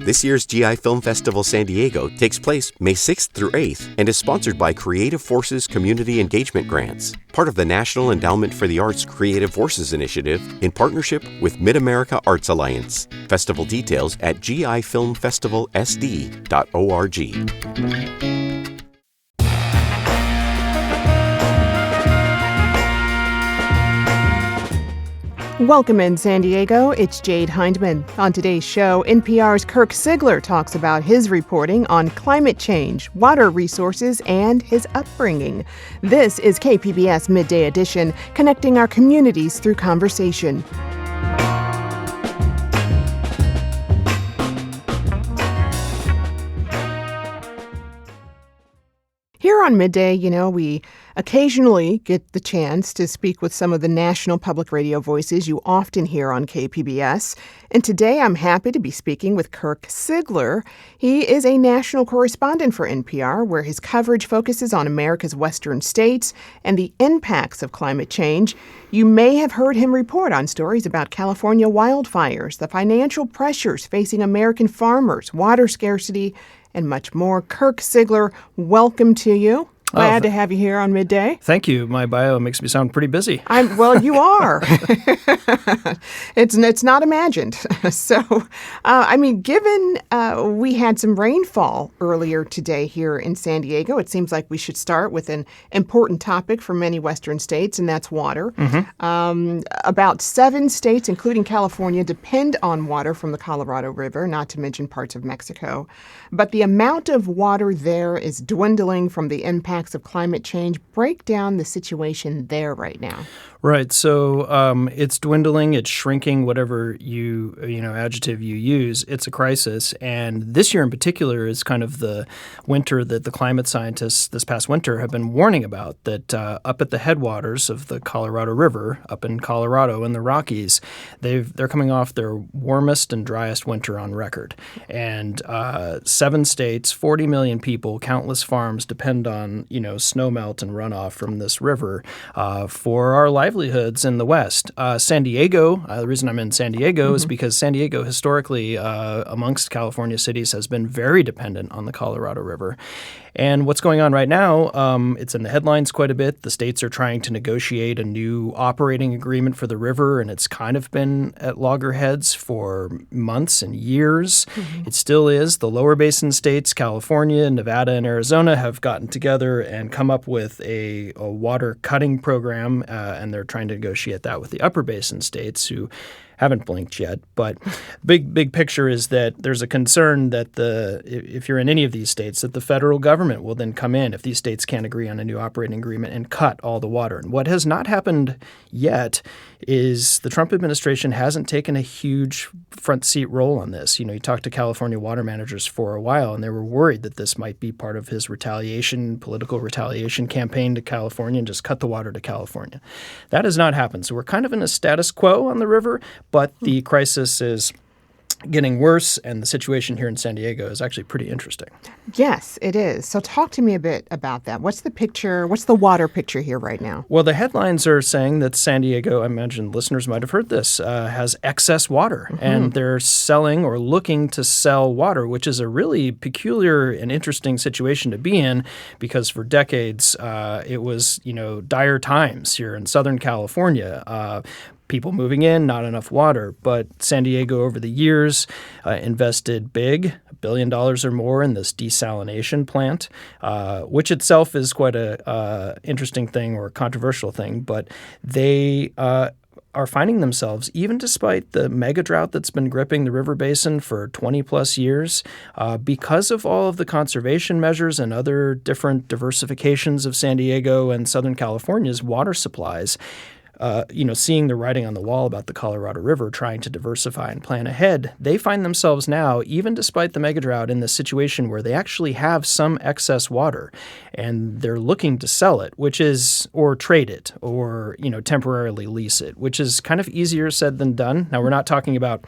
This year's GI Film Festival San Diego takes place May 6th through 8th and is sponsored by Creative Forces Community Engagement Grants, part of the National Endowment for the Arts Creative Forces Initiative in partnership with Mid-America Arts Alliance. Festival details at gifilmfestivalsd.org. Welcome in San Diego, it's Jade Hindman. On today's show, NPR's Kirk Siegler talks about his reporting on climate change, water resources, and his upbringing. This is KPBS Midday Edition, connecting our communities through conversation. Here on Midday, we occasionally get the chance to speak with some of the national public radio voices you often hear on KPBS. And today I'm happy to be speaking with Kirk Siegler. He is a national correspondent for NPR, where his coverage focuses on America's western states and the impacts of climate change. You may have heard him report on stories about California wildfires, the financial pressures facing American farmers, water scarcity, and much more. Kirk Siegler, welcome to you. Glad to have you here on Midday. Thank you. My bio makes me sound pretty busy. Well, you are. It's not imagined. So, given we had some rainfall earlier today here in San Diego, it seems like we should start with an important topic for many western states, and that's water. Mm-hmm. About 7 states, including California, depend on water from the Colorado River, not to mention parts of Mexico. But the amount of water there is dwindling from the impacts of climate change. Break down the situation there right now. Right. So it's dwindling, it's shrinking, whatever adjective you use. It's a crisis. And this year in particular is kind of the winter that the climate scientists this past winter have been warning about, that up at the headwaters of the Colorado River, up in Colorado in the Rockies, they're coming off their warmest and driest winter on record. And 7 states, 40 million people, countless farms depend on, snowmelt and runoff from this river for our livelihoods in the West. San Diego, the reason I'm in San Diego is because San Diego historically, amongst California cities, has been very dependent on the Colorado River. And what's going on right now, it's in the headlines quite a bit. The states are trying to negotiate a new operating agreement for the river, and it's kind of been at loggerheads for months and years. Mm-hmm. It still is. The lower basin states, California, Nevada, and Arizona, have gotten together and come up with a water cutting program, and they're trying to negotiate that with the upper basin states, who haven't blinked yet. But big picture is that there's a concern that if you're in any of these states, that the federal government will then come in if these states can't agree on a new operating agreement and cut all the water. And what has not happened yet is the Trump administration hasn't taken a huge front seat role on this. You talked to California water managers for a while, and they were worried that this might be part of his political retaliation campaign to California, and just cut the water to California. That has not happened. So we're kind of in a status quo on the river, but the crisis is getting worse, and the situation here in San Diego is actually pretty interesting. Yes, it is. So talk to me a bit about that. What's the picture? What's the water picture here right now? Well, the headlines are saying that San Diego, I imagine listeners might have heard this, has excess water, and they're selling or looking to sell water, which is a really peculiar and interesting situation to be in, because for decades it was, dire times here in Southern California. People moving in, not enough water. But San Diego over the years invested big, $1 billion or more in this desalination plant, which itself is quite a interesting thing or controversial thing. But they are finding themselves, even despite the mega drought that's been gripping the river basin for 20 plus years, because of all of the conservation measures and other different diversifications of San Diego and Southern California's water supplies, seeing the writing on the wall about the Colorado River, trying to diversify and plan ahead, they find themselves now, even despite the megadrought, in this situation where they actually have some excess water, and they're looking to sell it, or trade it, or temporarily lease it, which is kind of easier said than done. Now, we're not talking about,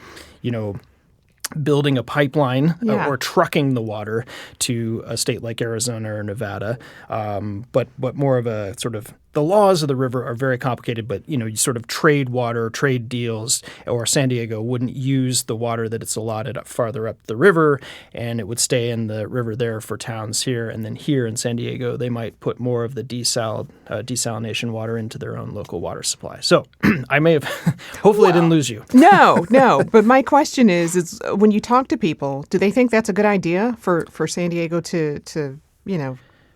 building a pipeline or trucking the water to a state like Arizona or Nevada, but more of a sort of the laws of the river are very complicated, but you sort of trade water, trade deals, or San Diego wouldn't use the water that it's allotted up farther up the river, and it would stay in the river there for towns here. And then here in San Diego, they might put more of the desalination water into their own local water supply. So I may have, hopefully I didn't lose you. No. But my question is when you talk to people, do they think that's a good idea for San Diego to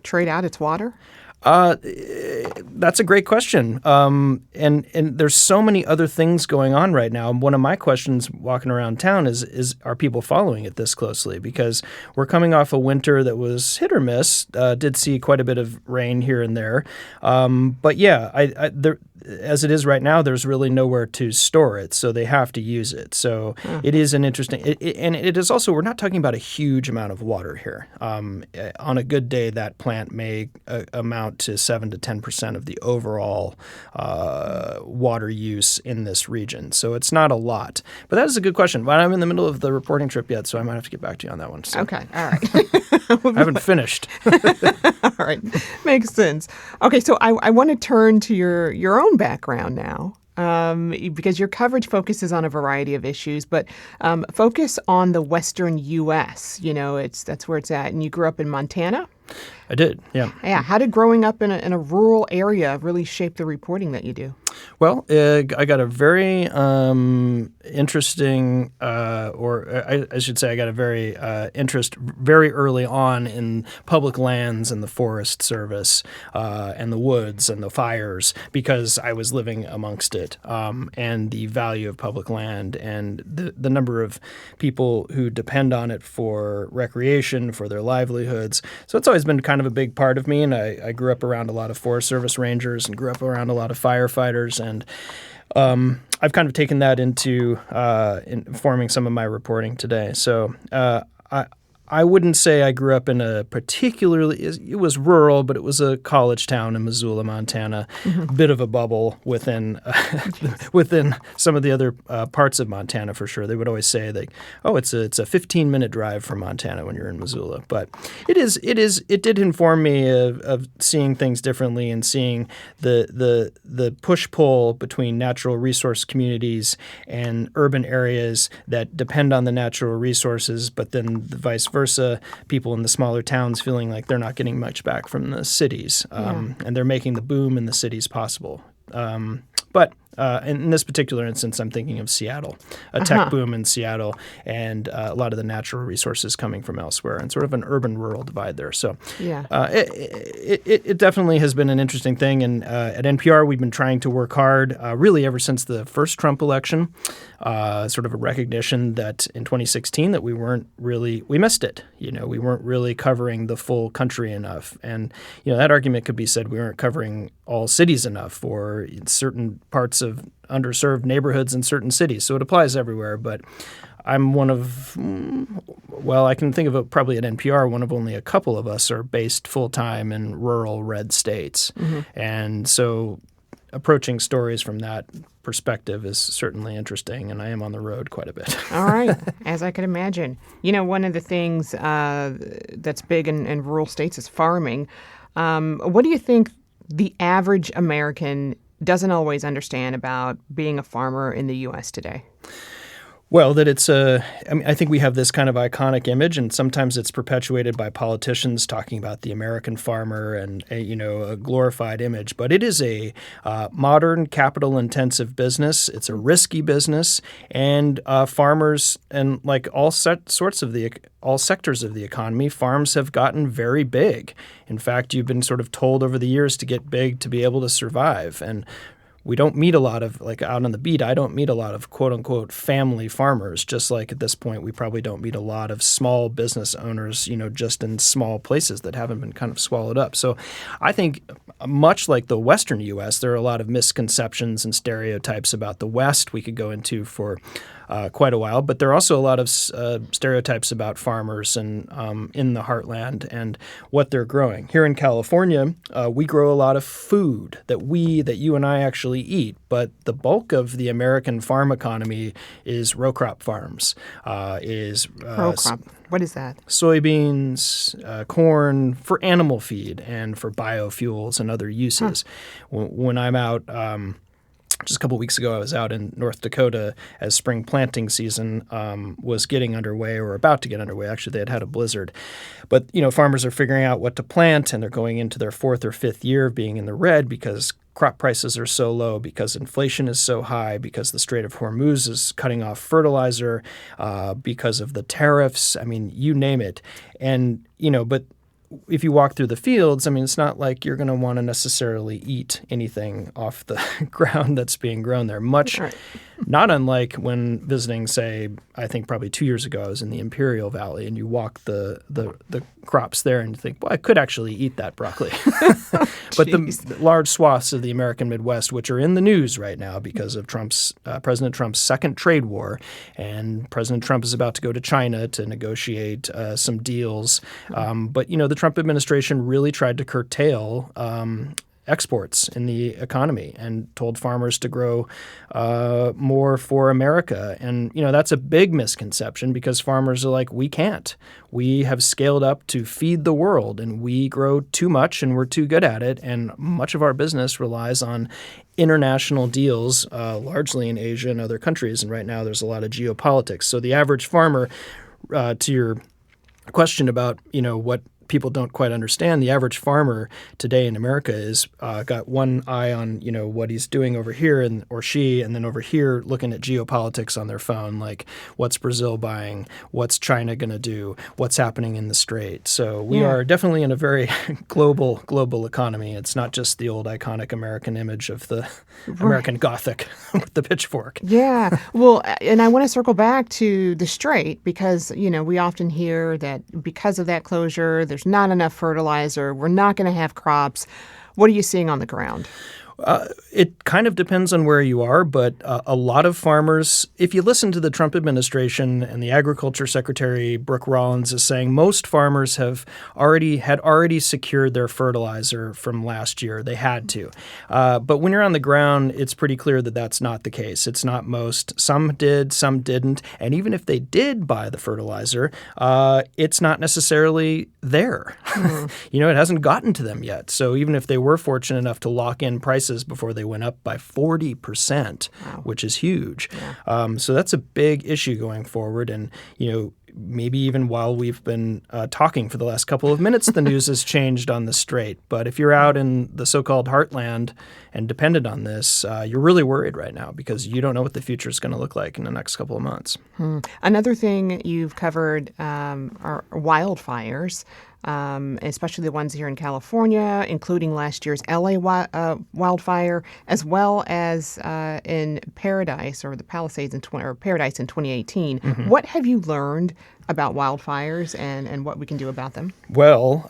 trade out its water? That's a great question. And there's so many other things going on right now. One of my questions walking around town is are people following it this closely? Because we're coming off a winter that was hit or miss. Did see quite a bit of rain here and there. But yeah, there, as it is right now, there's really nowhere to store it, so they have to use it. So it is an interesting and it is also, we're not talking about a huge amount of water here. On a good day, that plant may amount to 7 to 10% of the overall water use in this region. So it's not a lot. But that is a good question. But I'm in the middle of the reporting trip yet, so I might have to get back to you on that one. So. Okay, all right. I haven't finished. All right, makes sense. Okay, so I want to turn to your own background now. Because your coverage focuses on a variety of issues, but focus on the western U.S. That's where it's at. And you grew up in Montana? I did, yeah. Yeah. How did growing up in a rural area really shape the reporting that you do? Well, I got a very interesting, I should say I got a very interest very early on in public lands and the Forest Service and the woods and the fires because I was living amongst it and the value of public land and the number of people who depend on it for recreation, for their livelihoods. So it's always been kind of a big part of me, and I grew up around a lot of Forest Service rangers and grew up around a lot of firefighters. And I've kind of taken that into informing some of my reporting today. So I wouldn't say I grew up in a particularly – it was rural, but it was a college town in Missoula, Montana, a bit of a bubble within some of the other parts of Montana for sure. They would always say like, oh, it's a 15-minute drive from Montana when you're in Missoula. But it did inform me of seeing things differently and seeing the push-pull between natural resource communities and urban areas that depend on the natural resources, but then the vice versa, people in the smaller towns feeling like they're not getting much back from the cities, and they're making the boom in the cities possible. But in this particular instance, I'm thinking of Seattle, a tech boom in Seattle, and a lot of the natural resources coming from elsewhere, and sort of an urban-rural divide there. So it definitely has been an interesting thing. And at NPR, we've been trying to work hard really ever since the first Trump election, sort of a recognition that in 2016 that we missed it. We weren't really covering the full country enough. And, that argument could be said we weren't covering all cities enough or certain parts of underserved neighborhoods in certain cities. So it applies everywhere. But I'm one of, I can think of it probably at NPR, one of only a couple of us are based full-time in rural red states. Mm-hmm. And so approaching stories from that perspective is certainly interesting, and I am on the road quite a bit. All right, as I could imagine. One of the things that's big in rural states is farming. What do you think the average American doesn't always understand about being a farmer in the U.S. today? Well, that it's I think we have this kind of iconic image, and sometimes it's perpetuated by politicians talking about the American farmer and a glorified image. But it is a modern, capital-intensive business. It's a risky business, and farmers and like all sectors of the economy, farms have gotten very big. In fact, you've been sort of told over the years to get big to be able to survive, and we don't meet a lot of, like out on the beat, I don't meet a lot of quote-unquote family farmers, just like at this point we probably don't meet a lot of small business owners, just in small places that haven't been kind of swallowed up. So I think much like the Western U.S., there are a lot of misconceptions and stereotypes about the West we could go into for quite a while. But there are also a lot of stereotypes about farmers and in the heartland and what they're growing. Here in California, we grow a lot of food that you and I actually eat. But the bulk of the American farm economy is row crop farms. Row crop. What is that? Soybeans, corn for animal feed and for biofuels and other uses. When I'm out, just a couple of weeks ago, I was out in North Dakota as spring planting season was getting underway or about to get underway. Actually, they had a blizzard. But, farmers are figuring out what to plant, and they're going into their fourth or fifth year of being in the red because crop prices are so low, because inflation is so high, because the Strait of Hormuz is cutting off fertilizer, because of the tariffs. I mean, you name it. And, but if you walk through the fields, it's not like you're going to want to necessarily eat anything off the ground that's being grown there. Not unlike when visiting, say, I think probably 2 years ago, I was in the Imperial Valley, and you walk the crops there and you think, well, I could actually eat that broccoli. But the large swaths of the American Midwest, which are in the news right now because of President Trump's second trade war, and President Trump is about to go to China to negotiate some deals. But, the Trump administration really tried to curtail exports in the economy and told farmers to grow more for America. And, that's a big misconception because farmers are like, we can't. We have scaled up to feed the world, and we grow too much and we're too good at it. And much of our business relies on international deals, largely in Asia and other countries. And right now there's a lot of geopolitics. So the average farmer, to your question about, what people don't quite understand, the average farmer today in America is got one eye on what he's doing over here or she, and then over here looking at geopolitics on their phone, like what's Brazil buying, what's China going to do, what's happening in the Strait. So we are definitely in a very global economy. It's not just the old iconic American image of the American Gothic with the pitchfork. Yeah. Well, and I want to circle back to the Strait because we often hear that because of that closure, there's not enough fertilizer. We're not going to have crops. What are you seeing on the ground? It kind of depends on where you are, but a lot of farmers, if you listen to the Trump administration and the Agriculture Secretary, Brooke Rollins, is saying most farmers had already secured their fertilizer from last year. They had to. But when you're on the ground, it's pretty clear that that's not the case. It's not most. Some did, some didn't. And even if they did buy the fertilizer, it's not necessarily there. It hasn't gotten to them yet. So even if they were fortunate enough to lock in prices before they went up by 40%, which is huge. Yeah. So that's a big issue going forward. And, maybe even while we've been talking for the last couple of minutes, the news has changed on the Strait. But if you're out in the so-called heartland and dependent on this, you're really worried right now because you don't know what the future is going to look like in the next couple of months. Another thing you've covered are wildfires. Especially the ones here in California, including last year's LA wildfire, as well as in Paradise or the Palisades Paradise in 2018. Mm-hmm. What have you learned about wildfires and what we can do about them? Well,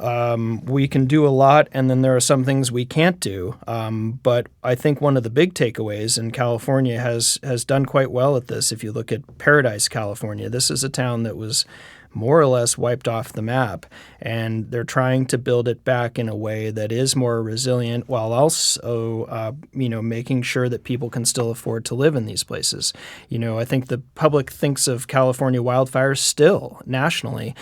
we can do a lot, and then there are some things we can't do. But I think one of the big takeaways, and California has done quite well at this. If you look at Paradise, California, this is a town that was more or less wiped off the map, and they're trying to build it back in a way that is more resilient while also, making sure that people can still afford to live in these places. I think the public thinks of California wildfires still nationally,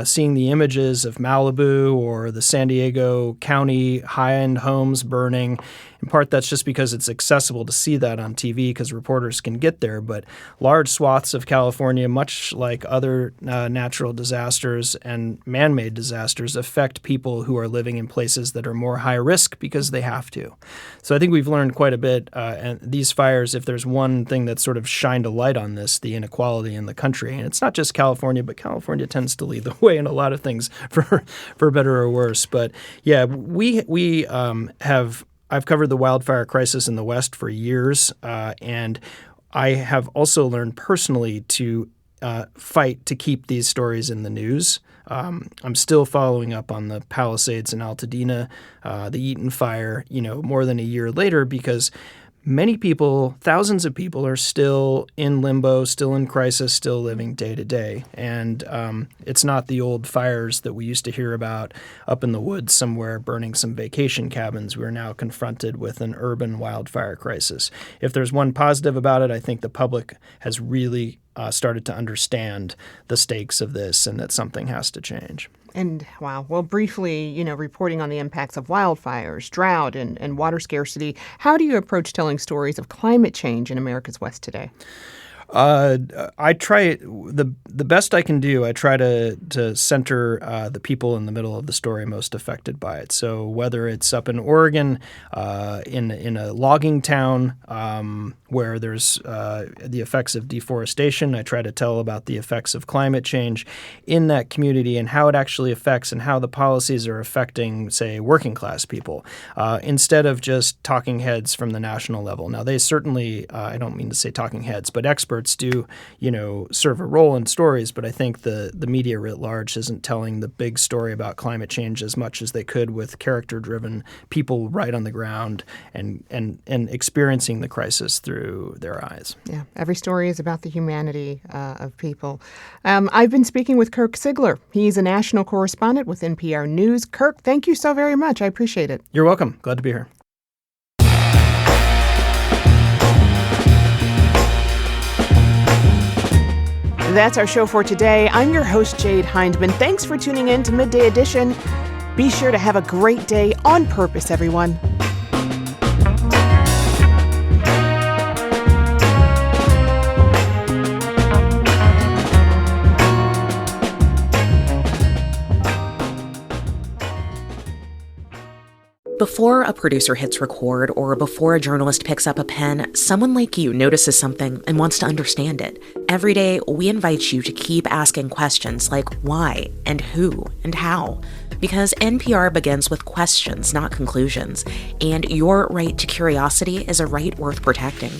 seeing the images of Malibu or the San Diego County high-end homes burning. In part, that's just because it's accessible to see that on TV because reporters can get there. But large swaths of California, much like other natural disasters and man-made disasters, affect people who are living in places that are more high risk because they have to. So I think we've learned quite a bit. And these fires, if there's one thing that sort of shined a light on this, the inequality in the country. And it's not just California, but California tends to lead the way in a lot of things for better or worse. But yeah, we have... I've covered the wildfire crisis in the West for years, and I have also learned personally to fight to keep these stories in the news. I'm still following up on the Palisades in Altadena, the Eaton fire, more than a year later, because many people, thousands of people, are still in limbo, still in crisis, still living day to day. And it's not the old fires that we used to hear about up in the woods somewhere burning some vacation cabins. We're now confronted with an urban wildfire crisis. If there's one positive about it, I think the public has really started to understand the stakes of this and that something has to change. And wow, well, briefly, reporting on the impacts of wildfires, drought, and water scarcity, how do you approach telling stories of climate change in America's West today? I try the best I can do. I try to center the people in the middle of the story most affected by it. So whether it's up in Oregon, in a logging town where there's the effects of deforestation, I try to tell about the effects of climate change in that community and how it actually affects and how the policies are affecting, say, working class people, instead of just talking heads from the national level. Now, they certainly, I don't mean to say talking heads, but experts do, serve a role in stories, but I think the media writ large isn't telling the big story about climate change as much as they could with character-driven people right on the ground and experiencing the crisis through their eyes. Yeah, every story is about the humanity of people. I've been speaking with Kirk Siegler. He's a national correspondent with NPR News. Kirk, thank you so very much. I appreciate it. You're welcome. Glad to be here. That's our show for today. I'm your host, Jade Hindman. Thanks for tuning in to Midday Edition. Be sure to have a great day on purpose, everyone. Before a producer hits record or before a journalist picks up a pen, someone like you notices something and wants to understand it. Every day, we invite you to keep asking questions like why and who and how. Because NPR begins with questions, not conclusions. And your right to curiosity is a right worth protecting.